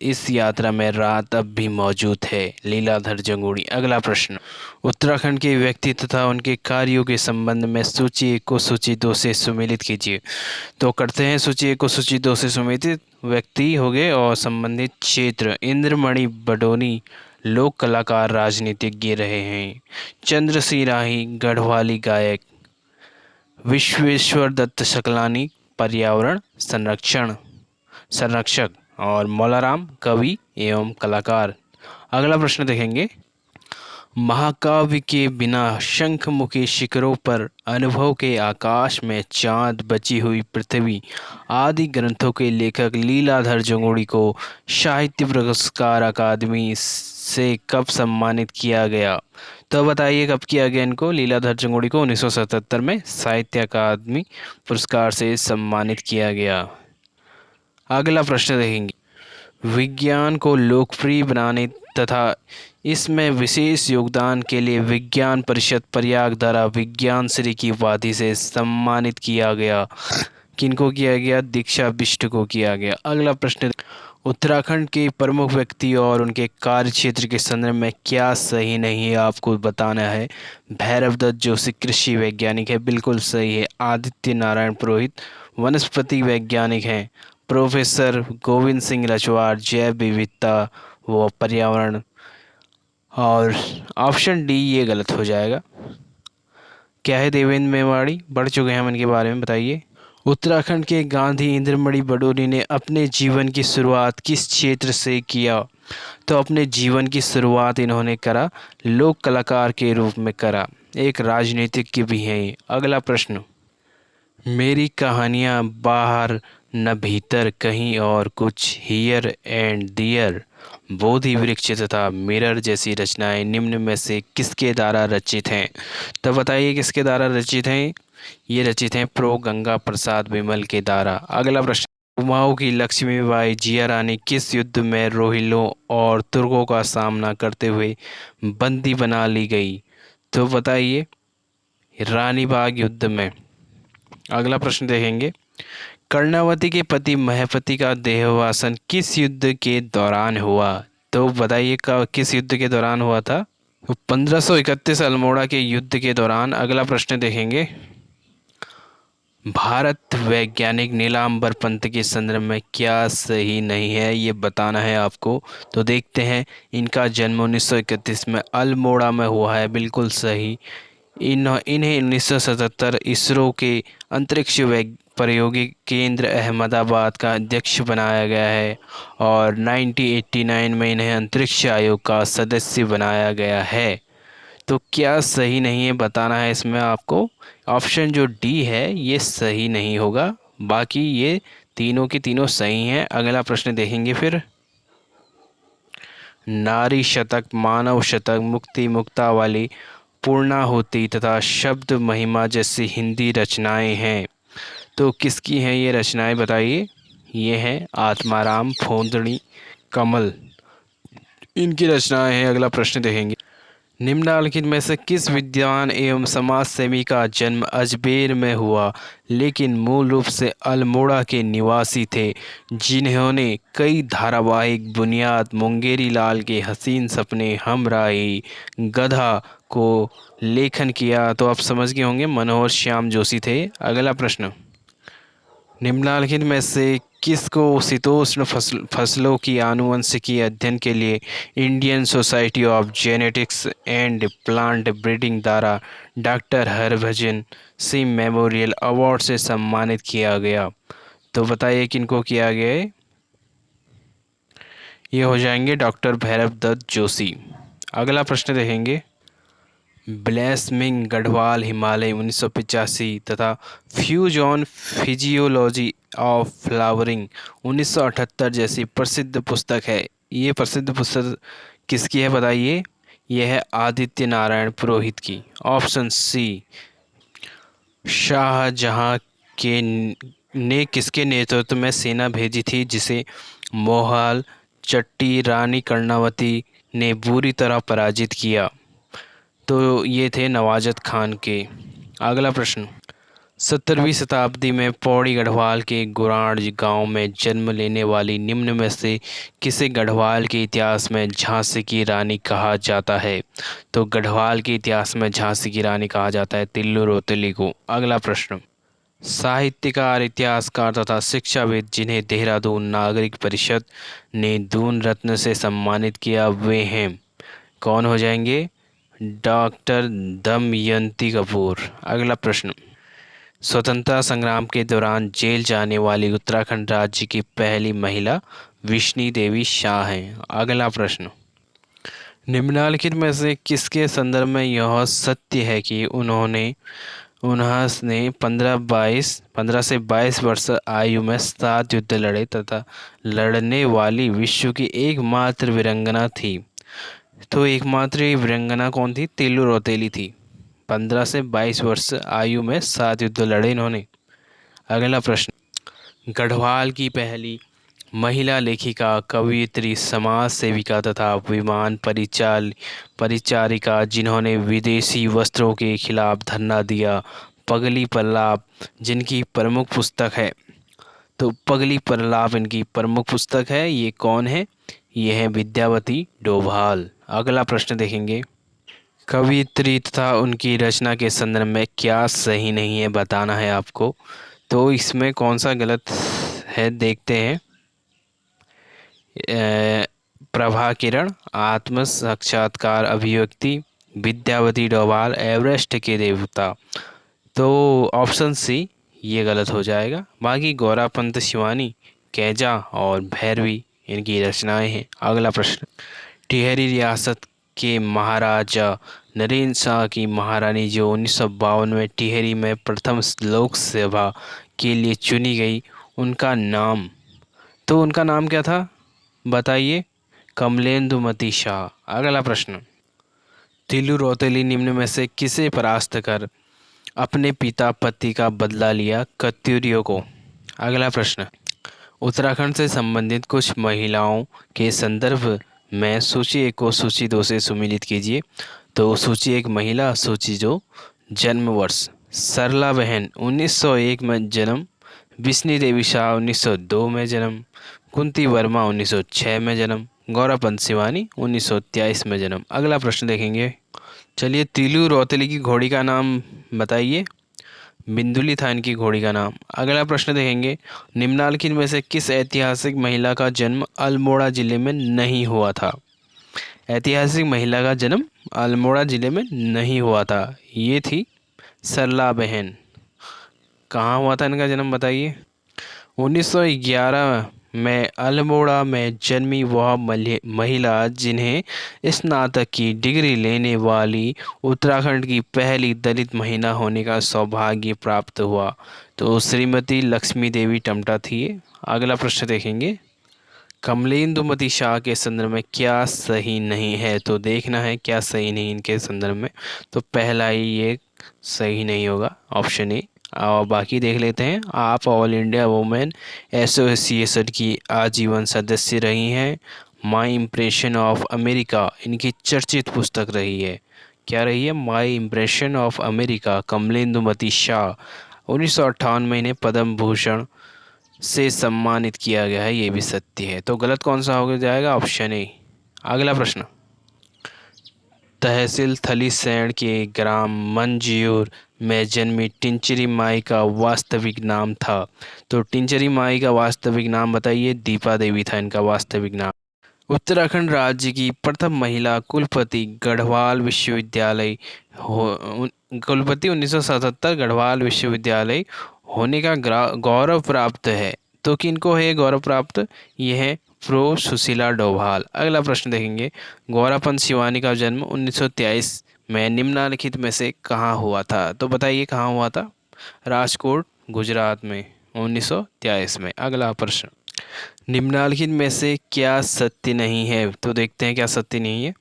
इस यात्रा में रात अब भी मौजूद है? लीलाधर जंगूड़ी। अगला प्रश्न, उत्तराखंड के व्यक्ति तथा उनके कार्यों के संबंध में सूची 1 को सूची 2 से सुमेलित कीजिए। तो करते हैं सूची 1 को सूची 2 से सुमेलित। व्यक्ति हो गए और संबंधित क्षेत्र, इंद्रमणि बडोनी लोक कलाकार राजनीतिज्ञ रहे हैं। चंद्र सिंह राही गढ़वाली गायक। विश्वेश्वर दत्त शकलानी पर्यावरण संरक्षक। और मौलाराम कवि एवं कलाकार। अगला प्रश्न देखेंगे, महाकाव्य के बिना शंखमुखी शिखरों पर, अनुभव के आकाश में चांद, बची हुई पृथ्वी आदि ग्रंथों के लेखक लीलाधर जंगूड़ी को साहित्य पुरस्कार अकादमी से कब सम्मानित किया गया? तो बताइए कब किया गया इनको? लीलाधर जंगूड़ी को 1977 में साहित्य अकादमी पुरस्कार से सम्मानित किया गया। अगला प्रश्न देखेंगे, विज्ञान को लोकप्रिय बनाने तथा इसमें विशेष योगदान के लिए विज्ञान परिषद प्रयाग द्वारा विज्ञान श्री की उपाधि से सम्मानित किया गया। किनको किया गया? दीक्षा बिष्ट को किया गया। अगला प्रश्न, उत्तराखंड के प्रमुख व्यक्ति और उनके कार्य क्षेत्र के संदर्भ में क्या सही नहीं है आपको बताना है। भैरव दत्त जोशी कृषि वैज्ञानिक है, बिल्कुल सही है। आदित्य नारायण पुरोहित वनस्पति वैज्ञानिक हैं। प्रोफेसर गोविंद सिंह रजवाड़ जैव विविधता व पर्यावरण। और ऑप्शन डी ये गलत हो जाएगा। क्या है? देवेंद्र मेवाड़ी। बढ़ चुके हैं हम इनके बारे में, बताइए। उत्तराखंड के गांधी इंद्रमणि बडोनी ने अपने जीवन की शुरुआत किस क्षेत्र से किया? तो अपने जीवन की शुरुआत इन्होंने करा लोक कलाकार के रूप में करा। एक राजनीतिज्ञ भी हैं ये। अगला प्रश्न, मेरी कहानियाँ बाहर न भीतर कहीं और कुछ, हियर एंड दियर, बोधि वृक्ष तथा मिरर जैसी रचनाएं निम्न में से किसके द्वारा रचित हैं? तो बताइए किसके द्वारा रचित हैं? ये रचित हैं प्रो गंगा प्रसाद विमल के द्वारा। अगला प्रश्न, कुमाऊं की लक्ष्मीबाई जिया रानी किस युद्ध में रोहिलों और तुर्कों का सामना करते हुए बंदी बना ली गई? तो बताइए, रानी बाग युद्ध में। अगला प्रश्न देखेंगे, कर्णावती के पति महपति का देहावसान किस युद्ध के दौरान हुआ? तो बताइए का किस युद्ध के दौरान हुआ था? तो 1531 अल्मोड़ा के युद्ध के दौरान। अगला प्रश्न देखेंगे, भारत वैज्ञानिक नीलांबर पंत के संदर्भ में क्या सही नहीं है ये बताना है आपको। तो देखते हैं, इनका जन्म 1931 में अल्मोड़ा में हुआ है, बिल्कुल सही। इन्हें 1977 इसरो के अंतरिक्ष प्रयोगिक केंद्र अहमदाबाद का अध्यक्ष बनाया गया है और 1989 में इन्हें अंतरिक्ष आयोग का सदस्य बनाया गया है। तो क्या सही नहीं है बताना है इसमें आपको। ऑप्शन जो डी है ये सही नहीं होगा, बाकी ये तीनों की तीनों सही हैं। अगला प्रश्न देखेंगे फिर, नारी शतक, मानव शतक, मुक्ति मुक्तावली, पूर्णाहुति तथा शब्द महिमा जैसी हिंदी रचनाएं हैं। तो किसकी हैं ये रचनाएं बताइए। ये हैं आत्माराम फोंदणी कमल, इनकी रचनाएं हैं। अगला प्रश्न देखेंगे, निम्नलिखित में से किस विद्वान एवं समाज सेवी का जन्म अजमेर में हुआ लेकिन मूल रूप से अल्मोड़ा के निवासी थे, जिन्होंने कई धारावाहिक बुनियाद मुंगेरी लाल के हसीन सपने, हमराही, गधा को लेखन किया? तो आप समझ गए होंगे, मनोहर श्याम जोशी थे। अगला प्रश्न, निम्नलिखित में से किसको शीतोष्ण फसलों की आनुवंशिकी अध्ययन के लिए Indian Society of Genetics and Plant Breeding द्वारा doctor Harbhajan Singh memorial award से सम्मानित किया गया? तो बताइए किनको किया गया है। ये हो जाएंगे डॉक्टर भैरव दत्त जोशी। अगला प्रश्न देखेंगे, ब्लेसमिंग गढ़वाल हिमालय 1985 तथा fuse on physiology of flowering 1978 जैसी प्रसिद्ध पुस्तक है। ये प्रसिद्ध पुस्तक किसकी है बताइए। यह है आदित्य नारायण पुरोहित की। ऑप्शन सी, शाहजहां के ने किसके नेतृत्व में सेना भेजी थी जिसे मोहाल चट्टी रानी कर्णावती ने बुरी तरह पराजित किया? तो ये थे नवाजत खान के। अगला प्रश्न, 17वीं शताब्दी में पौड़ी गढ़वाल के गुराड़ गांव में जन्म लेने वाली निम्न में से किसे गढ़वाल के इतिहास में झांसी की रानी कहा जाता है? तो गढ़वाल के इतिहास में झांसी की रानी कहा जाता है तिल्लू रोतली को। अगला प्रश्न, साहित्यकार, इतिहासकार तथा शिक्षाविद जिन्हें देहरादून नागरिक परिषद ने दून रत्न से सम्मानित किया वे हैं, कौन हो जाएंगे? डॉक्टर दमयंती कपूर। अगला प्रश्न, स्वतंत्रता संग्राम के दौरान जेल जाने वाली उत्तराखंड राज्य की पहली महिला विष्णु देवी शाह हैं। अगला प्रश्न, निम्नलिखित में से किसके संदर्भ में यह सत्य है कि उन्होंने 15 से 22 वर्ष आयु में 7 युद्ध लड़े तथा लड़ने वाली विश्व की एकमात्र वीरांगना थी? तो एकमात्र ये वीरांगना कौन थी? तिल्लू रौतेली थी। 15 से 22 वर्ष आयु में 7 युद्ध लड़े इन्होंने। अगला प्रश्न, गढ़वाल की पहली महिला लेखिका, कवयित्री, समाज सेविका तथा विमान परिचारिका जिन्होंने विदेशी वस्त्रों के खिलाफ धरना दिया, पगली प्रलाप जिनकी प्रमुख पुस्तक है, तो पगली प्रलाप इनकी प्रमुख पुस्तक है, ये कौन है? ये है विद्यावती डोभाल। अगला प्रश्न देखेंगे, कवयित्री तथा उनकी रचना के संदर्भ में क्या सही नहीं है बताना है आपको। तो इसमें कौन सा गलत है देखते हैं। प्रभा किरण, आत्म साक्षात्कार, अभिव्यक्ति, विद्यावती डोभाल, एवरेस्ट के देवता। तो ऑप्शन सी ये गलत हो जाएगा। बाकी गौरापंत शिवानी, कैजा और भैरवी इनकी रचनाएं हैं। अगला प्रश्न, टिहरी रियासत के महाराजा नरेंद्र शाह की महारानी जो 1952 में टिहरी में प्रथम लोकसभा के लिए चुनी गई, उनका नाम, तो उनका नाम क्या था बताइए? कमलेंदुमती शाह। अगला प्रश्न, तिल्लू रौतेली निम्न में से किसे परास्त कर अपने पिता पति का बदला लिया? कत्यूरियों को। अगला प्रश्न, उत्तराखंड से संबंधित कुछ महिलाओं के संदर्भ में सूची 1 को सूची 2 से सुमेलित कीजिए। तो सूची 1 महिला, सूची 2 जन्म वर्ष। सरला बहन 1901 में जन्म, विष्णु देवी शाह 1902 में जन्म, कुंती वर्मा 1906 में जन्म, गौरापंत शिवानी 1923 में जन्म। अगला प्रश्न देखेंगे। चलिए, तिल्लू रौतेली की घोड़ी का नाम बताइए। बिंदुली था इनकी घोड़ी का नाम। अगला प्रश्न देखेंगे, निम्नलिखित में से किस ऐतिहासिक महिला का जन्म अल्मोड़ा जिले में नहीं हुआ था? ऐतिहासिक महिला का जन्म अल्मोड़ा जिले में नहीं हुआ था, ये थी सरला बहन। कहाँ हुआ था इनका जन्म बताइए? 1911 में अल्मोड़ा में जन्मी वह महिला जिन्हें स्नातक की डिग्री लेने वाली उत्तराखंड की पहली दलित महिला होने का सौभाग्य प्राप्त हुआ, तो श्रीमती लक्ष्मी देवी टमटा थी। अगला प्रश्न देखेंगे, कमलेंदुमती शाह के संदर्भ में क्या सही नहीं है? तो देखना है क्या सही नहीं इनके संदर्भ में। तो पहला ही ये सही नहीं होगा, ऑप्शन ए। और बाकी देख लेते हैं। आप ऑल इंडिया वुमेन एसोसिएशन की आजीवन सदस्य रही हैं। माई इम्प्रेशन ऑफ अमेरिका इनकी चर्चित पुस्तक रही है। क्या रही है? माई इम्प्रेशन ऑफ अमेरिका। कमलेंदुमती शाह 1958 में इन्हें पद्म भूषण से सम्मानित किया गया है, ये भी सत्य है। तो गलत कौन सा हो जाएगा? Option A. अगला प्रश्न, तहसील थलीसैंण के ग्राम मंझयूर में जन्मी टिंचरी माई का वास्तविक नाम था। तो टिंचरी माई का वास्तविक नाम बताइए? दीपा देवी था इनका वास्तविक नाम। उत्तराखंड राज्य की प्रथम महिला कुलपति गढ़वाल विश्वविद्यालय कुलपति 1977 गढ़वाल विश्वविद्यालय होने का गौरव प्राप्त है। तो किनको है गौरव प्राप्त? यह है प्रो सुशीला डोभाल। अगला प्रश्न देखेंगे, गौरापंत शिवानी का जन्म 1923 में निम्नलिखित में से कहाँ हुआ था? तो बताइए कहाँ हुआ था? राजकोट, गुजरात में 1923 में। अगला प्रश्न, निम्नलिखित में से क्या सत्य नहीं है? तो देखते हैं क्या सत्य नहीं है।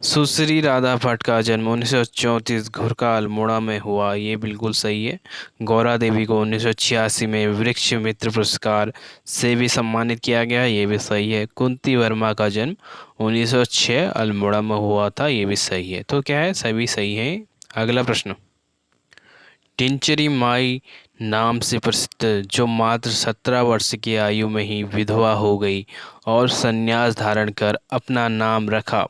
सुश्री राधा भट्ट का जन्म 1934 घुरका अल्मोड़ा में हुआ, ये बिल्कुल सही है। गौरा देवी को 1986 में वृक्ष मित्र पुरस्कार से भी सम्मानित किया गया, ये भी सही है। कुंती वर्मा का जन्म 1906 अल्मोड़ा में हुआ था, ये भी सही है। तो क्या है? सभी सही है। अगला प्रश्न, टिंचरी माई नाम से प्रसिद्ध, जो मात्र 17 वर्ष की आयु में ही विधवा हो गई और संन्यास धारण कर अपना नाम रखा।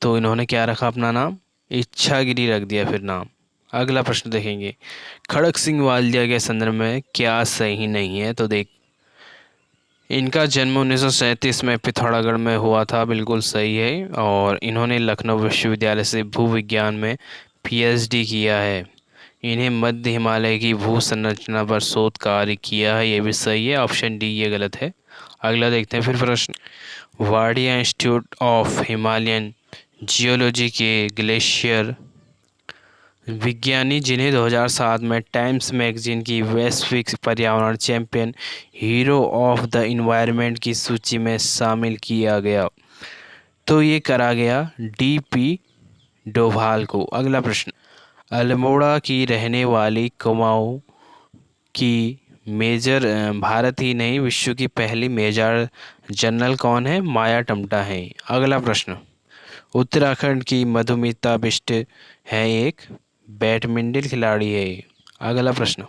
तो इन्होंने क्या रखा अपना नाम? इच्छागिरी रख दिया फिर नाम। अगला प्रश्न देखेंगे, खड़क सिंह वालिया के संदर्भ में क्या सही नहीं है? तो देख, इनका जन्म 1937 में पिथौरागढ़ में हुआ था, बिल्कुल सही है। और इन्होंने लखनऊ विश्वविद्यालय से भूविज्ञान में पीएचडी किया है। इन्हें मध्य हिमालय की भू संरचना पर शोध कार्य किया है, ये भी सही है। ऑप्शन डी ये गलत है। अगला देखते हैं फिर प्रश्न, Wadia institute of Himalayan geology के ग्लेशियर विज्ञानी, जिन्हें 2007 में टाइम्स मैगजीन की वैश्विक पर्यावरण champion hero of the environment की सूची में शामिल किया गया, तो ये करा गया डीपी डोभाल को। अगला प्रश्न, अल्मोड़ा की रहने वाली कुमाऊं की मेजर भारत ही नहीं विश्व की पहली मेजर जनरल कौन है? माया टम्टा है। अगला प्रश्न, उत्तराखंड की मधुमिता बिष्ट है एक बैडमिंटन खिलाड़ी है। अगला प्रश्न,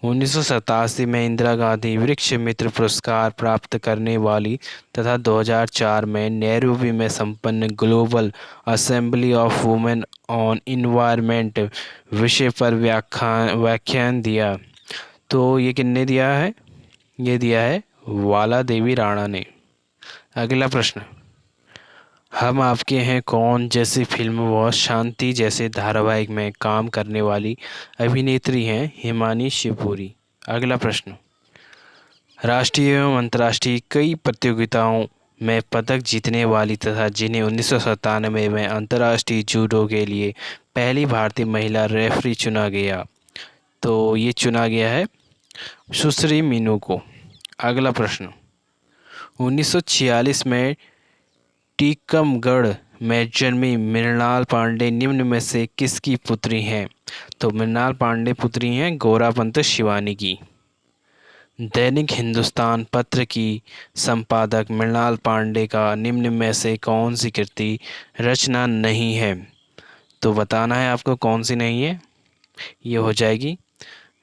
1987 में इंदिरा गांधी वृक्ष मित्र पुरस्कार प्राप्त करने वाली तथा 2004 में नैरोबी में संपन्न global assembly of women on environment विषय पर व्याख्यान दिया, तो ये किसने दिया है? ये दिया है वाला देवी राणा ने। अगला प्रश्न, हम आपके हैं कौन जैसी फिल्म व शांति जैसे धारावाहिक में काम करने वाली अभिनेत्री हैं हिमानी शिवपुरी। अगला प्रश्न, राष्ट्रीय एवं अंतर्राष्ट्रीय कई प्रतियोगिताओं में पदक जीतने वाली तथा जिन्हें 1997 में अंतर्राष्ट्रीय जूडो के लिए पहली भारतीय महिला रेफरी चुना गया, तो ये चुना गया है सुश्री मीनू को। अगला प्रश्न, 1946 में टीकमगढ़ में जन्मी मृणाल पांडे निम्न में से किसकी पुत्री हैं? तो मृणाल पांडे पुत्री हैं गोरापंत शिवानी की। दैनिक हिंदुस्तान पत्र की संपादक मृणाल पांडे का निम्न में से कौन सी कृति रचना नहीं है? तो बताना है आपको कौन सी नहीं है। ये हो जाएगी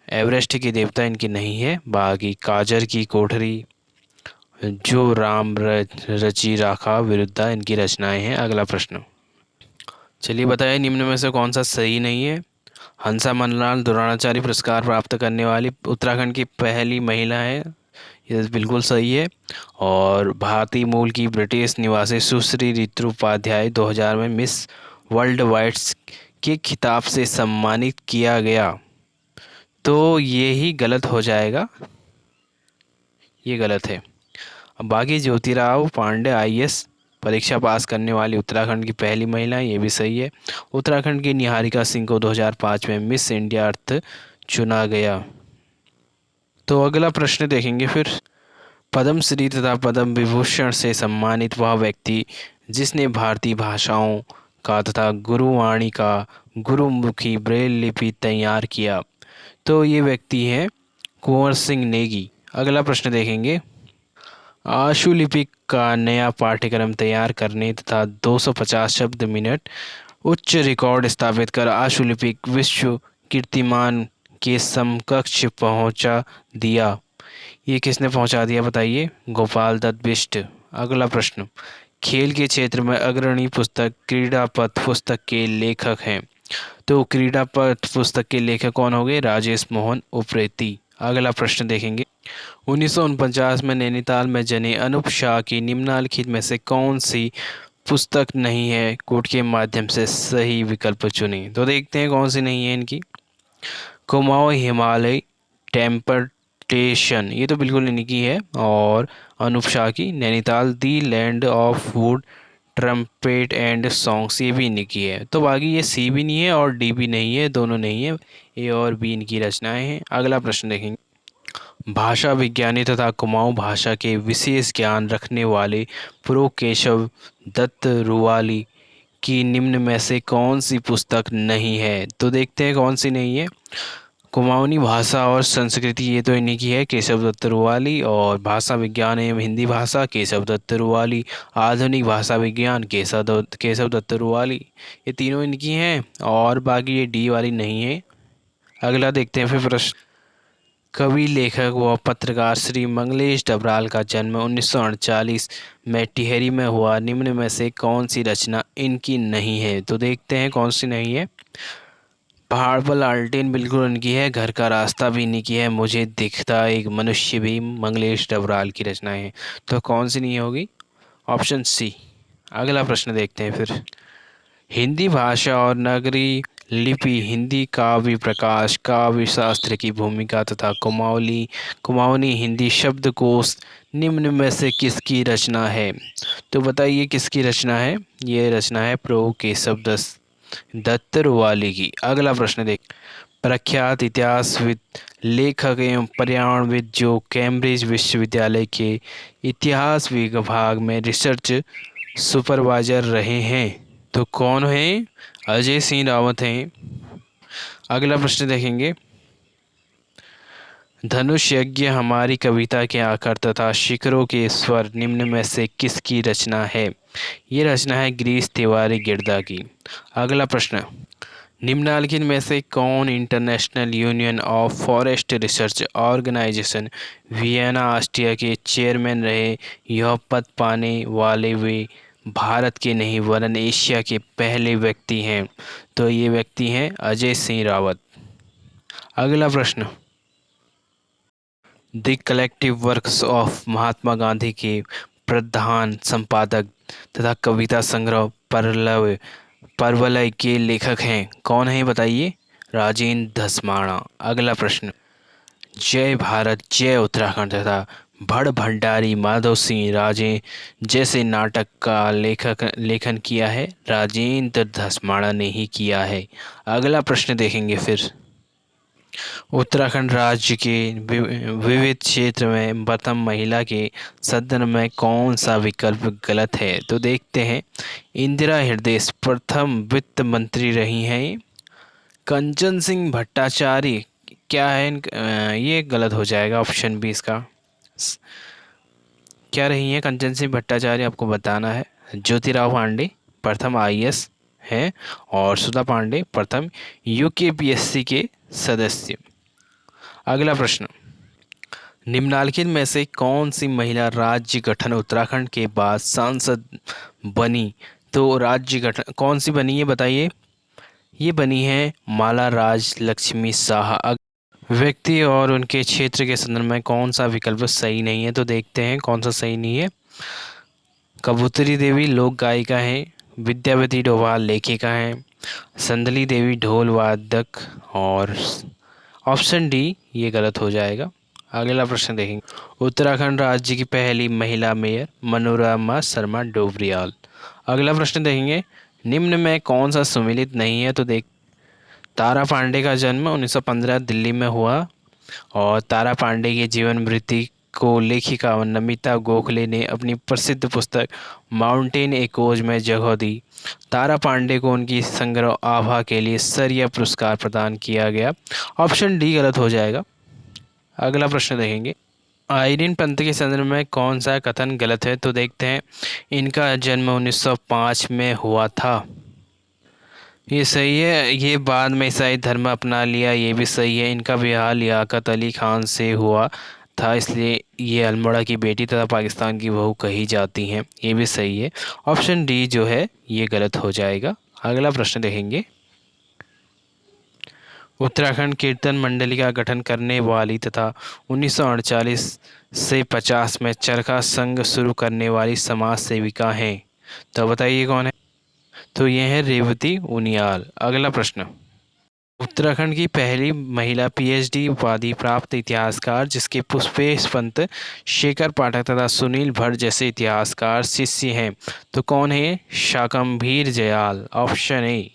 एवरेस्ट की देवता इनकी नहीं है, बाकी काजर की कोठरी, जो राम रची राखा विरुद्धा इनकी रचनाएं हैं। अगला प्रश्न, चलिए बताइए निम्न में से कौन सा सही नहीं है? हंसा मनलाल द्रोणाचार्य पुरस्कार प्राप्त करने वाली उत्तराखंड की पहली महिला है, ये बिल्कुल सही है। और भारतीय मूल की ब्रिटिश निवासी सुश्री ऋतु उपाध्याय 2000 में मिस वर्ल्ड वाइड्स के खिताब से सम्मानित किया गया, तो ये ही गलत हो जाएगा, ये गलत है। अब बाकी ज्योतिराव पांडे आईएएस परीक्षा पास करने वाली उत्तराखंड की पहली महिला, ये भी सही है। उत्तराखंड की निहारिका सिंह को 2005 में मिस इंडिया अर्थ चुना गया। तो अगला प्रश्न देखेंगे फिर, पद्म श्री तथा पद्म विभूषण से सम्मानित वह व्यक्ति जिसने भारतीय भाषाओं का तथा गुरुवाणी का गुरुमुखी ब्रेल लिपि तैयार किया, तो ये व्यक्ति है कुंवर सिंह नेगी। अगला प्रश्न देखेंगे, आशुलिपि का नया पाठ्यक्रम तैयार करने तथा 250 शब्द मिनट उच्च रिकॉर्ड स्थापित कर आशुलिपिक विश्व कीर्तिमान के समकक्ष पहुंचा दिया, ये किसने पहुंचा दिया बताइए? गोपाल दत्त बिष्ट। अगला प्रश्न, खेल के क्षेत्र में अग्रणी पुस्तक क्रीड़ा पथ पुस्तक के लेखक हैं, तो क्रीड़ा पथ पुस्तक के लेखक कौन हो गए? राजेश मोहन उप्रेती। अगला प्रश्न देखेंगे, 1949 में नैनीताल में जने अनूप शाह की निम्नलिखित में से कौन सी पुस्तक नहीं है? कोड के माध्यम से सही विकल्प चुनें। तो देखते हैं कौन सी नहीं है इनकी। कुमाऊं हिमालय टेम्पटेशन, ये तो बिल्कुल इनकी है। और अनूप शाह की Nainital the land of would trumpet and songs, ये भी इनकी है। तो बाकी ये सी भी नहीं है और डी भी नहीं है, दोनों नहीं है, ए और बी इनकी रचनाएं हैं। अगला प्रश्न देखेंगे, भाषा विज्ञानी तथा कुमाऊं भाषा के विशेष ज्ञान रखने वाले प्रो केशव दत्त रुवाली की निम्न में से कौन सी पुस्तक नहीं है? तो देखते हैं कौन सी नहीं है। कुमाऊनी भाषा और संस्कृति, ये तो इन्हीं की है, केशव दत्त रुवाली। और भाषा विज्ञान एवं हिंदी भाषा, केशव दत्त रुवाली। आधुनिक भाषा विज्ञान, केशव दत्त रुवाली, ये तीनों इनकी हैं। और बाकी ये डी वाली नहीं है। अगला देखते हैं फिर प्रश्न। कवि, लेखक व पत्रकार श्री मंगलेश डबराल का जन्म 1948 में टिहरी में हुआ। निम्न में से कौन सी रचना इनकी नहीं है? तो देखते हैं कौन सी नहीं है। पहाड़ पर लालटेन बिल्कुल उनकी है, घर का रास्ता भी इन्हीं की है, मुझे दिखता एक मनुष्य भी मंगलेश डबराल की रचनाएं हैं। तो कौन सी नहीं होगी? Option C. अगला प्रश्न देखते हैं फिर। हिंदी भाषा और नगरी लिपि, हिंदी काव्य प्रकाश, काव्य शास्त्र की भूमिका तथा कुमाऊनी हिंदी शब्दकोश निम्न में से किसकी रचना है? तो बताइए किसकी रचना है? ये रचना है प्रो केशव दत्त रुवाली की। अगला प्रश्न देख। प्रख्यात इतिहासविद, लेखक एवं पर्यावरणविद जो कैम्ब्रिज विश्वविद्यालय के इतिहास विभाग में रिसर्च सुपरवाइजर रहे हैं, तो कौन है? अजय सिंह रावत हैं। अगला प्रश्न देखेंगे। धनुष यज्ञ, हमारी कविता के आकर तथा शिखरों के स्वर निम्न में से किसकी रचना है? ये रचना है गिरीश तिवारी गिरदा की। अगला प्रश्न। निम्नलिखित में से कौन international union of forest research organisation Vienna Austria के चेयरमैन रहे? यह पद पाने वाले वे भारत के नहीं वरन एशिया के पहले व्यक्ति हैं। तो ये व्यक्ति हैं अजय सिंह रावत। अगला प्रश्न। The collective works of Mahatma Gandhi के प्रधान संपादक तथा कविता संग्रह परवलय के लेखक हैं, कौन है बताइए? राजेंद्र धस्माना। अगला प्रश्न। जय भारत जय उत्तराखंड तथा भड़ भंडारी माधव सिंह राजे जैसे नाटक का लेखन किया है? राजेंद्र धस्माना ने ही किया है। अगला प्रश्न देखेंगे फिर। उत्तराखंड राज्य के विविध क्षेत्र में प्रथम महिला के सदन में कौन सा विकल्प गलत है? तो देखते हैं। इंदिरा हृदय प्रथम वित्त मंत्री रही हैं। कंचन सिंह भट्टाचार्य क्या है ये गलत हो जाएगा, ऑप्शन बी इसका। क्या रही हैं कंचन सिंह भट्टाचार्य? आपको बताना है। ज्योतिराव पांडे प्रथम आईएएस हैं और सुधा पांडे प्रथम यूकेपीएससी के सदस्य। अगला प्रश्न। निम्नलिखित में से कौन सी महिला राज्य गठन उत्तराखंड के बाद सांसद बनी? तो राज्य गठन कौन सी बनी है बताइए? ये बनी है माला राज लक्ष्मी शाह। व्यक्ति और उनके क्षेत्र के संदर्भ में कौन सा विकल्प सही नहीं है? तो देखते हैं कौन सा सही नहीं है। कबूतरी देवी लोक गायिका हैं, विद्यावती डोभाल लेखिका हैं, संदली देवी ढोल वादक, और ऑप्शन डी ये गलत हो जाएगा। अगला प्रश्न देखेंगे। उत्तराखंड राज्य की पहली महिला मेयर मनोरमा शर्मा डोबरियाल। अगला प्रश्न देखेंगे। निम्न में कौन सा सुमेलित नहीं है? तो देख। तारा पांडे का जन्म 1915 दिल्ली में हुआ और तारा पांडे के जीवन वृत्ति को लेखिका नमिता गोखले ने अपनी प्रसिद्ध पुस्तक माउंटेन एकोज में जगह दी। तारा पांडे को उनकी संग्रह आभा के लिए सरिया पुरस्कार प्रदान किया गया। ऑप्शन डी गलत हो जाएगा। अगला प्रश्न देखेंगे। आइरीन पंत के संदर्भ में कौन सा कथन गलत है? तो देखते हैं। इनका जन्म 1905 में हुआ था, ये सही है। ये बाद में ईसाई धर्म अपना लिया, ये भी सही है। इनका ब्याह लियाकत अली खान से हुआ था, इसलिए ये अल्मोड़ा की बेटी तथा पाकिस्तान की बहू कही जाती हैं, ये भी सही है। ऑप्शन डी जो है ये गलत हो जाएगा। अगला प्रश्न देखेंगे। उत्तराखंड कीर्तन मंडली का गठन करने वाली तथा 1948 से 50 में चरखा संघ शुरू करने वाली समाज सेविका हैं, तो बताइए कौन है? तो ये है रेवती उनियाल। अगला प्रश्न। उत्तराखंड की पहली महिला पीएचडी उपाधि प्राप्त इतिहासकार जिसके पुष्पेश पंत, शेखर पाठक तथा सुनील भट्ट जैसे इतिहासकार शिष्य हैं, तो कौन है? शाकंभीर जयाल। Option A